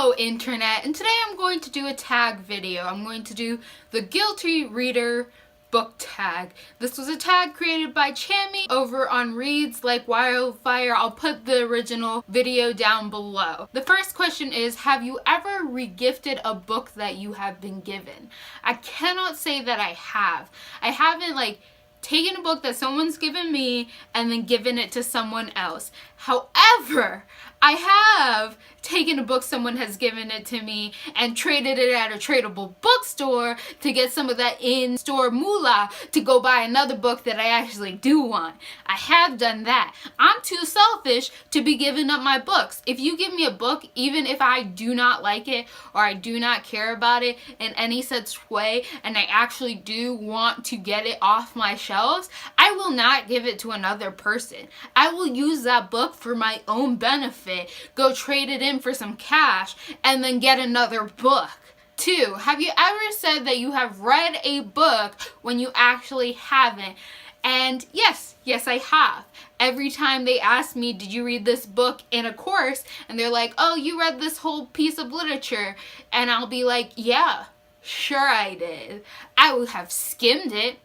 Hello internet, and today I'm going to do a tag video. I'm going to do the Guilty Reader book tag. This was a tag created by Chammy over on Reads Like Wildfire. I'll put the original video down below. The first question is, have you ever regifted a book that you have been given? I cannot say that I have. I haven't taken a book that someone's given me and then given it to someone else. However, I have taken a book someone has given it to me and traded it at a tradable bookstore to get some of that in-store moolah to go buy another book that I actually do want. I have done that. I'm too selfish to be giving up my books. If you give me a book, even if I do not like it or I do not care about it in any such way, and I actually do want to get it off my shelves, I will not give it to another person. I will use that book for my own benefit, go trade it in for some cash, and then get another book. 2, have you ever said that you have read a book when you actually haven't? And yes, I have. Every time they ask me, did you read this book in a course? And they're like, oh, you read this whole piece of literature. And I'll be like, yeah, sure I did. I would have skimmed it.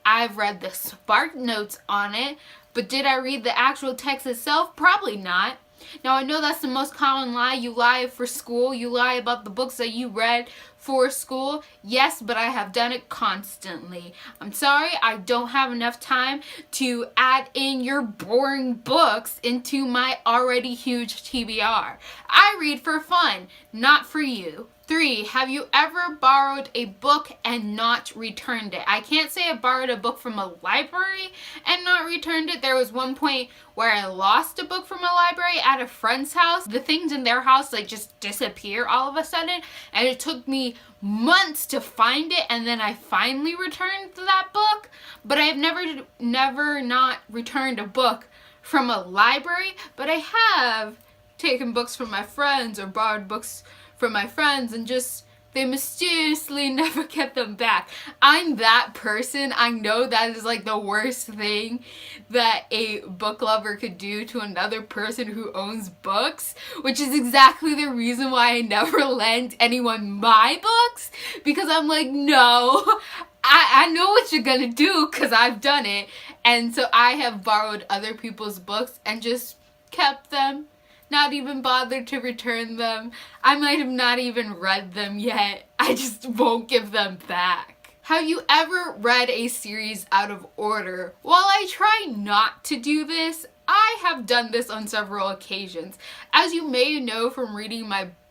I've read the spark notes on it. But did I read the actual text itself? Probably not. Now, I know that's the most common lie. You lie for school. You lie about the books that you read for school. Yes, but I have done it constantly. I'm sorry, I don't have enough time to add in your boring books into my already huge TBR. I read for fun, not for you. 3, have you ever borrowed a book and not returned it? I can't say I borrowed a book from a library and not returned it. There was one point where I lost a book from a library at a friend's house. The things in their house just disappear all of a sudden, and it took me months to find it, and then I finally returned that book. But I have never not returned a book from a library, but I have taken books from my friends or borrowed books from my friends and they mysteriously never get them back. I'm that person. I know that is the worst thing that a book lover could do to another person who owns books, which is exactly the reason why I never lend anyone my books, because I'm like, no, I know what you're gonna do because I've done it. And so I have borrowed other people's books and just kept them. Not even bothered to return them. I might have not even read them yet. I just won't give them back. Have you ever read a series out of order? While I try not to do this, I have done this on several occasions. As you may know from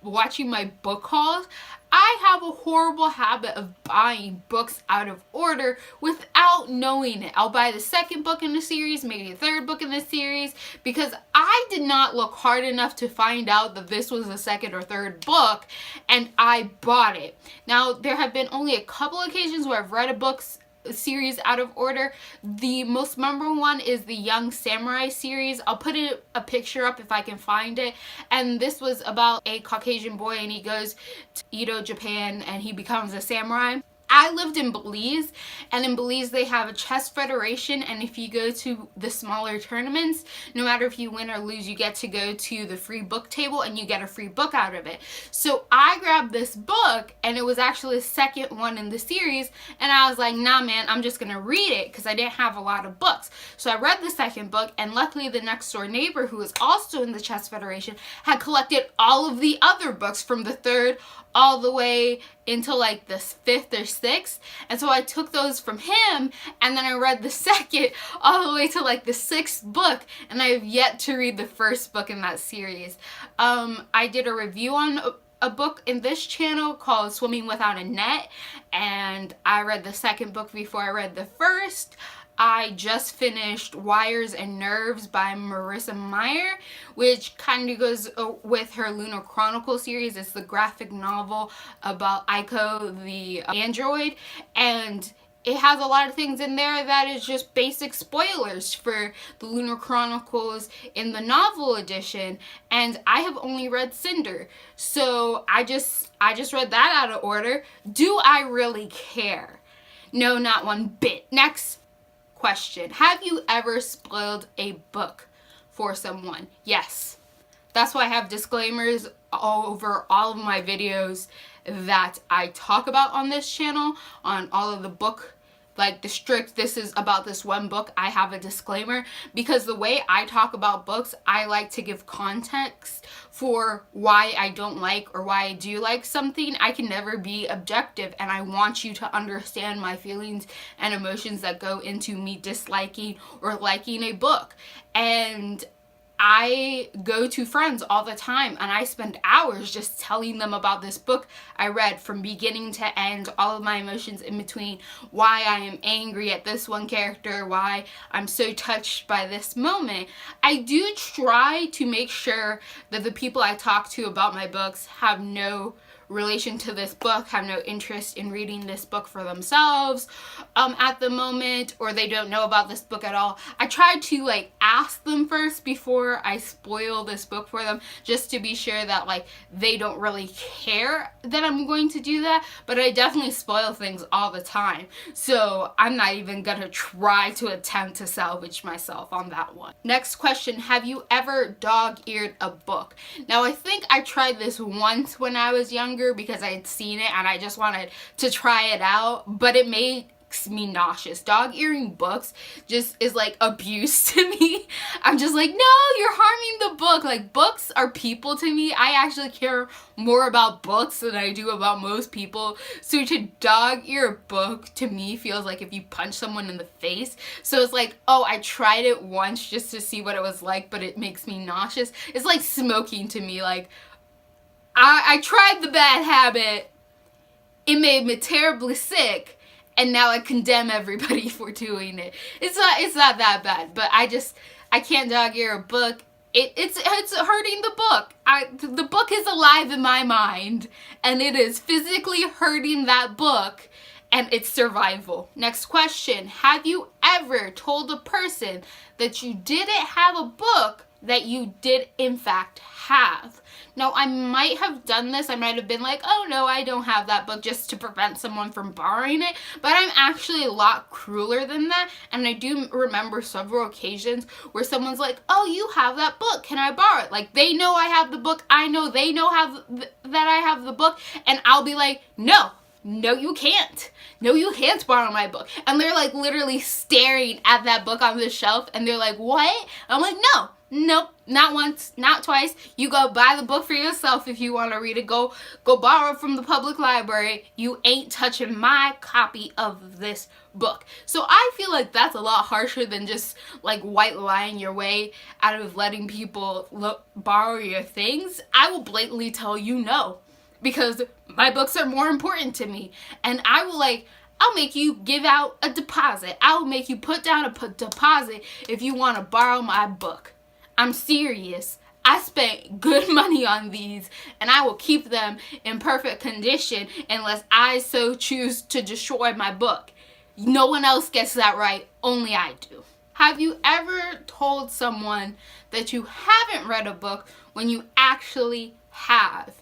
watching my book hauls, I have a horrible habit of buying books out of order without knowing it. I'll buy the second book in the series, maybe the third book in the series, because I did not look hard enough to find out that this was the second or third book, and I bought it. Now, there have been only a couple occasions where I've read a series out of order. The most memorable one is the Young Samurai series. I'll put a picture up if I can find it. And this was about a Caucasian boy, and he goes to Edo, Japan, and he becomes a samurai. I lived in Belize, and in Belize they have a chess federation, and if you go to the smaller tournaments, no matter if you win or lose, you get to go to the free book table and you get a free book out of it. So I grabbed this book, and it was actually the second one in the series, and I was like, nah man, I'm just gonna read it because I didn't have a lot of books. So I read the second book, and luckily the next door neighbor, who was also in the chess federation, had collected all of the other books from the third all the way into the 5th or 6th, and so I took those from him, and then I read the second all the way to the 6th book, and I have yet to read the first book in that series. I did a review on a book in this channel called Swimming Without a Net, and I read the second book before I read the first. I just finished Wires and Nerves by Marissa Meyer, which kind of goes with her Lunar Chronicle series. It's the graphic novel about Aiko the android, and it has a lot of things in there that is just basic spoilers for the Lunar Chronicles in the novel edition, and I have only read Cinder, so I just read that out of order. Do I really care? No, not one bit. Next question. Have you ever spoiled a book for someone? Yes. That's why I have disclaimers over all of my videos that I talk about on this channel, on all of the book, like the strict, this is about this one book, I have a disclaimer, because the way I talk about books, I like to give context for why I don't like or why I do like something. I can never be objective, and I want you to understand my feelings and emotions that go into me disliking or liking a book. And I go to friends all the time and I spend hours just telling them about this book I read from beginning to end, all of my emotions in between, why I am angry at this one character, why I'm so touched by this moment. I do try to make sure that the people I talk to about my books have no relation to this book, have no interest in reading this book for themselves at the moment, or they don't know about this book at all. I try to like ask them first before I spoil this book for them, just to be sure that like they don't really care that I'm going to do that. But I definitely spoil things all the time, so I'm not even gonna try to attempt to salvage myself on that one. Next question, have you ever dog-eared a book? Now I think I tried this once when I was younger because I had seen it and I just wanted to try it out, but it makes me nauseous. Dog-earing books just is like abuse to me. I'm just like, no, you're harming the book. Like, books are people to me. I actually care more about books than I do about most people. So to dog-ear a book to me feels like if you punch someone in the face. So it's like, oh, I tried it once just to see what it was like, but it makes me nauseous. It's like smoking to me. Like, I tried the bad habit, it made me terribly sick, and now I condemn everybody for doing it. It's not that bad, but I can't dog-ear a book. It's hurting the book. The book is alive in my mind, and it is physically hurting that book and its survival. Next question, have you ever told a person that you didn't have a book that you did in fact have? Now, I might have done this. I might have been like, oh no, I don't have that book, just to prevent someone from borrowing it. But I'm actually a lot crueler than that. And I do remember several occasions where someone's like, oh, you have that book, can I borrow it? Like, they know I have the book. I know they know that I have the book. And I'll be like, no, you can't. No, you can't borrow my book. And they're like literally staring at that book on the shelf. And they're like, what? I'm like, no. Nope, not once, not twice. You go buy the book for yourself if you want to read it. Go borrow it from the public library. You ain't touching my copy of this book. So I feel like that's a lot harsher than just like white lying your way out of letting people borrow your things. I will blatantly tell you no, because my books are more important to me. And I'll make you give out a deposit. I'll make you put down a deposit if you want to borrow my book. I'm serious. I spent good money on these, and I will keep them in perfect condition unless I so choose to destroy my book. No one else gets that right, only I do. Have you ever told someone that you haven't read a book when you actually have?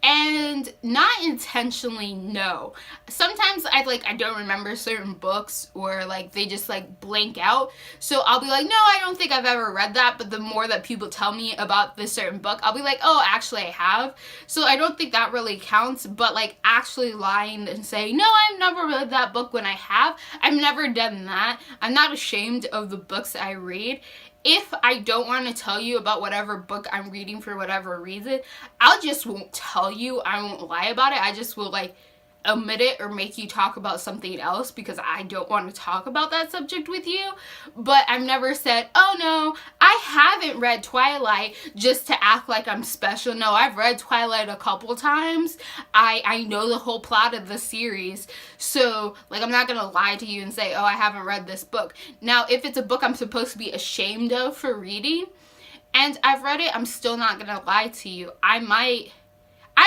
And not intentionally, no. Sometimes I don't remember certain books, or like they just like blank out. So I'll be like, no, I don't think I've ever read that. But the more that people tell me about this certain book, I'll be like, oh, actually I have. So I don't think that really counts. But like actually lying and saying, no, I've never read that book when I have, I've never done that. I'm not ashamed of the books I read. If I don't want to tell you about whatever book I'm reading for whatever reason, I just won't tell you. I won't lie about it. I just will like omit it or make you talk about something else because I don't want to talk about that subject with you. But I've never said, oh no, I haven't read Twilight just to act like I'm special. No, I've read Twilight a couple times. I know the whole plot of the series. So like I'm not gonna lie to you and say, oh, I haven't read this book. Now, if it's a book I'm supposed to be ashamed of for reading and I've read it, I'm still not gonna lie to you.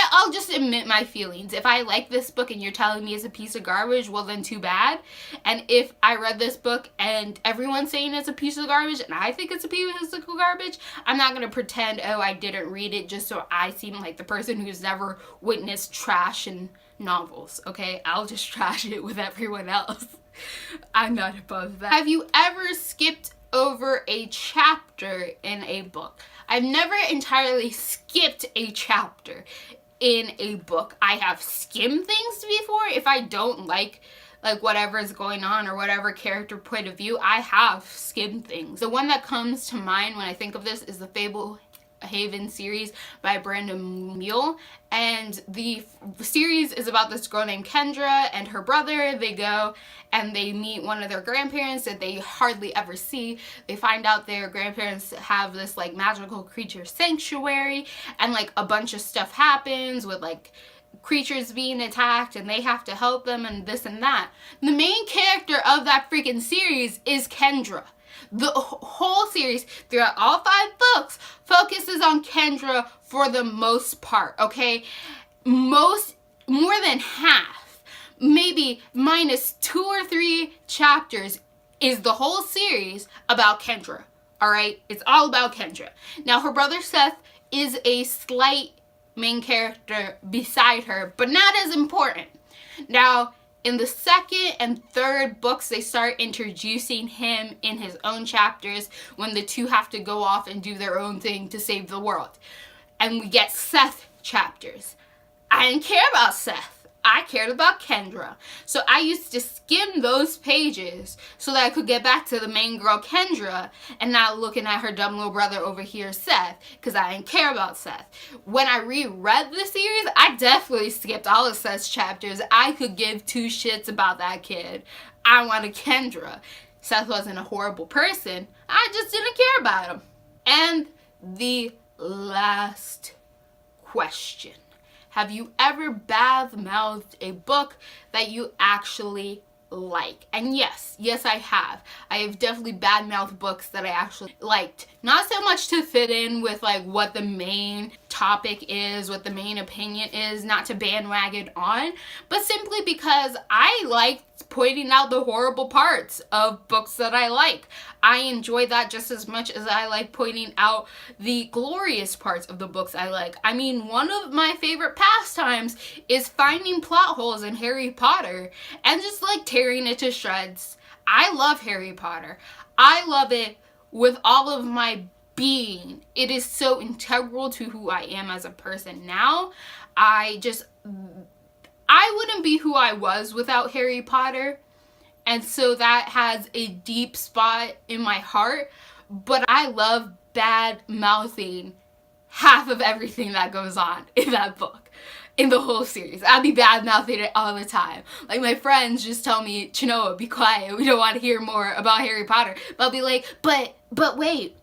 I'll just admit my feelings. If I like this book and you're telling me it's a piece of garbage, well then too bad. And if I read this book and everyone's saying it's a piece of garbage and I think it's a piece of garbage, I'm not going to pretend, oh, I didn't read it just so I seem like the person who's never witnessed trash in novels, okay? I'll just trash it with everyone else. I'm not above that. Have you ever skipped over a chapter in a book. I've never entirely skipped a chapter in a book. I have skimmed things before. If I don't like whatever is going on or whatever character point of view, I have skimmed things. The one that comes to mind when I think of this is the Fablehaven series by Brandon Mule, and the series is about this girl named Kendra and her brother. They go and they meet one of their grandparents that they hardly ever see. They find out their grandparents have this like magical creature sanctuary, and like a bunch of stuff happens with like creatures being attacked and they have to help them and this and that. The main character of that freaking series is Kendra. The whole series, throughout all 5 books, focuses on Kendra for the most part, okay? More than half, maybe minus 2 or 3 chapters, is the whole series about Kendra, all right? It's all about Kendra. Now, her brother Seth is a slight main character beside her, but not as important. Now, in the 2nd and 3rd books, they start introducing him in his own chapters when the two have to go off and do their own thing to save the world. And we get Seth chapters. I didn't care about Seth. I cared about Kendra. So I used to skim those pages so that I could get back to the main girl, Kendra, and not looking at her dumb little brother over here, Seth, because I didn't care about Seth. When I reread the series, I definitely skipped all of Seth's chapters. I could give 2 shits about that kid. I wanted Kendra. Seth wasn't a horrible person. I just didn't care about him. And the last question. Have you ever bad-mouthed a book that you actually like? And yes, I have. I have definitely bad-mouthed books that I actually liked. Not so much to fit in with like what the main topic is, what the main opinion is, not to bandwagon on, but simply because I liked pointing out the horrible parts of books that I like. I enjoy that just as much as I like pointing out the glorious parts of the books I like. I mean, one of my favorite pastimes is finding plot holes in Harry Potter and just like tearing it to shreds. I love Harry Potter. I love it with all of my being. It is so integral to who I am as a person now. I wouldn't be who I was without Harry Potter, and so that has a deep spot in my heart, but I love bad-mouthing half of everything that goes on in that book, in the whole series. I'll be bad-mouthing it all the time. Like, my friends just tell me, Chenoa, be quiet, we don't want to hear more about Harry Potter. But I'll be like, but wait,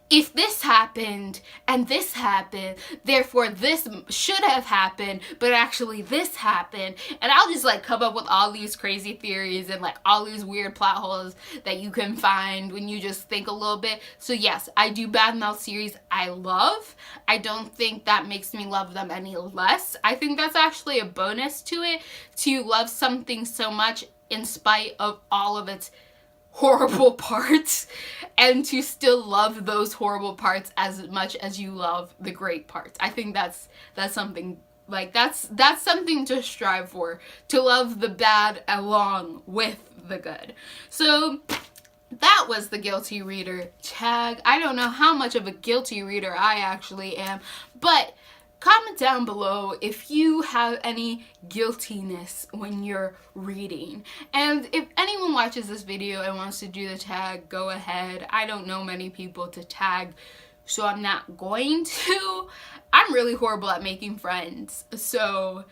if this happened and this happened, therefore this should have happened, but actually this happened. And I'll just like come up with all these crazy theories and like all these weird plot holes that you can find when you just think a little bit. So yes, I do badmouth series I love. I don't think that makes me love them any less. I think that's actually a bonus to it, to love something so much in spite of all of its horrible parts, and to still love those horrible parts as much as you love the great parts. I think that's something, like, that's something to strive for, to love the bad along with the good. So that was the Guilty Reader tag. I don't know how much of a guilty reader I actually am, but comment down below if you have any guiltiness when you're reading. And if anyone watches this video and wants to do the tag, go ahead. I don't know many people to tag, so I'm not going to. I'm really horrible at making friends, so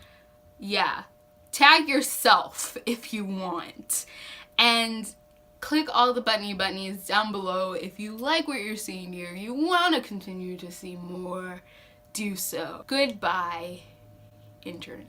yeah. Tag yourself if you want. And click all the bunnies down below if you like what you're seeing here. You want to continue to see more. Do so. Goodbye, internet.